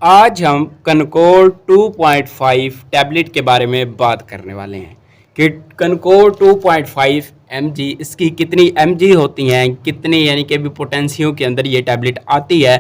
आज हम कनकोर 2.5 टैबलेट के बारे में बात करने वाले हैं कि कनकोर 2.5 mg इसकी कितनी mg होती हैं, कितनी यानी कि भी पोटेंशियों के अंदर ये टैबलेट आती है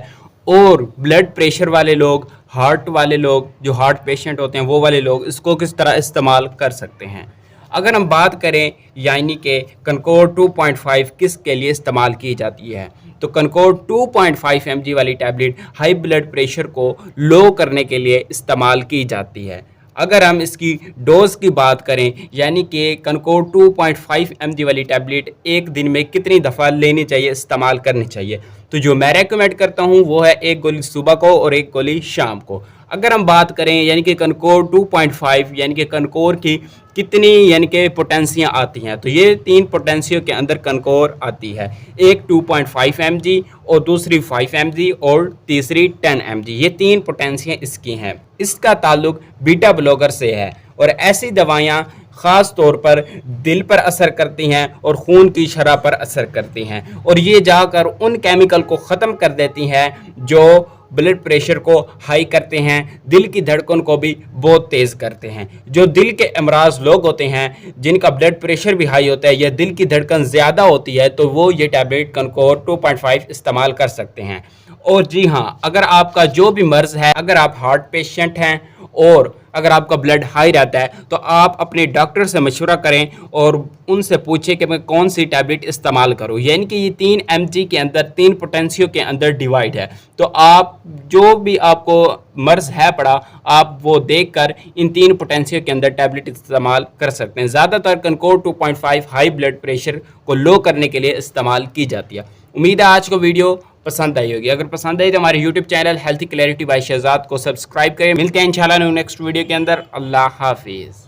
और ब्लड प्रेशर वाले लोग, हार्ट वाले लोग, जो हार्ट पेशेंट होते हैं वो वाले लोग इसको किस तरह इस्तेमाल कर सकते हैं। अगर हम बात करें यानी कि कनकोर 2.5 किस के लिए इस्तेमाल की जाती है, तो कनकोर 2.5 mg वाली टैबलेट हाई ब्लड प्रेशर को लो करने के लिए इस्तेमाल की जाती है। अगर हम इसकी डोज की बात करें यानी कि कनकोर 2.5 mg वाली टैबलेट एक दिन में कितनी दफ़ा लेनी चाहिए, इस्तेमाल करनी चाहिए, तो जो मैं रेकमेंड करता हूं वो है एक गोली सुबह को और एक गोली शाम को। अगर हम बात करें यानी कि कनकोर 2.5 यानी कि कनकोर की कितनी यानी कि पोटेंसियाँ आती हैं, तो ये 3 पोटेंसियों के अंदर कनकोर आती है। एक 2.5 mg और दूसरी 5 mg और तीसरी 10 mg, ये 3 पोटेंसियाँ इसकी हैं। इसका ताल्लुक बीटा ब्लॉकर से है और ऐसी दवाइयाँ ख़ास तौर पर दिल पर असर करती हैं और खून की शरह पर असर करती हैं और ये जाकर उन केमिकल को ख़त्म कर देती हैं जो ब्लड प्रेशर को हाई करते हैं, दिल की धड़कन को भी बहुत तेज़ करते हैं। जो दिल के अमराज लोग होते हैं जिनका ब्लड प्रेशर भी हाई होता है या दिल की धड़कन ज़्यादा होती है, तो वो ये टैबलेट कनकोर 2.5 इस्तेमाल कर सकते हैं। और जी हाँ, अगर आपका जो भी मर्ज़ है, अगर आप हार्ट पेशेंट हैं और अगर आपका ब्लड हाई रहता है, तो आप अपने डॉक्टर से मशवरा करें और उनसे पूछें कि मैं कौन सी टैबलेट इस्तेमाल करूं। यानी कि ये 3 mg के अंदर 3 पोटेंशियों के अंदर डिवाइड है, तो आप जो भी आपको मर्ज़ है पड़ा, आप वो देखकर इन 3 पोटेंशियों के अंदर टैबलेट इस्तेमाल कर सकते हैं। ज़्यादातर कनकोर 2.5 हाई ब्लड प्रेशर को लो करने के लिए इस्तेमाल की जाती है। उम्मीद है आज को वीडियो पसंद आई होगी। अगर पसंद आई तो हमारे YouTube channel healthy clarity by Shahzad को सब्सक्राइब करें। मिलते हैं इंशाल्लाह नेक्स्ट वीडियो के अंदर। अल्लाह हाफिज़।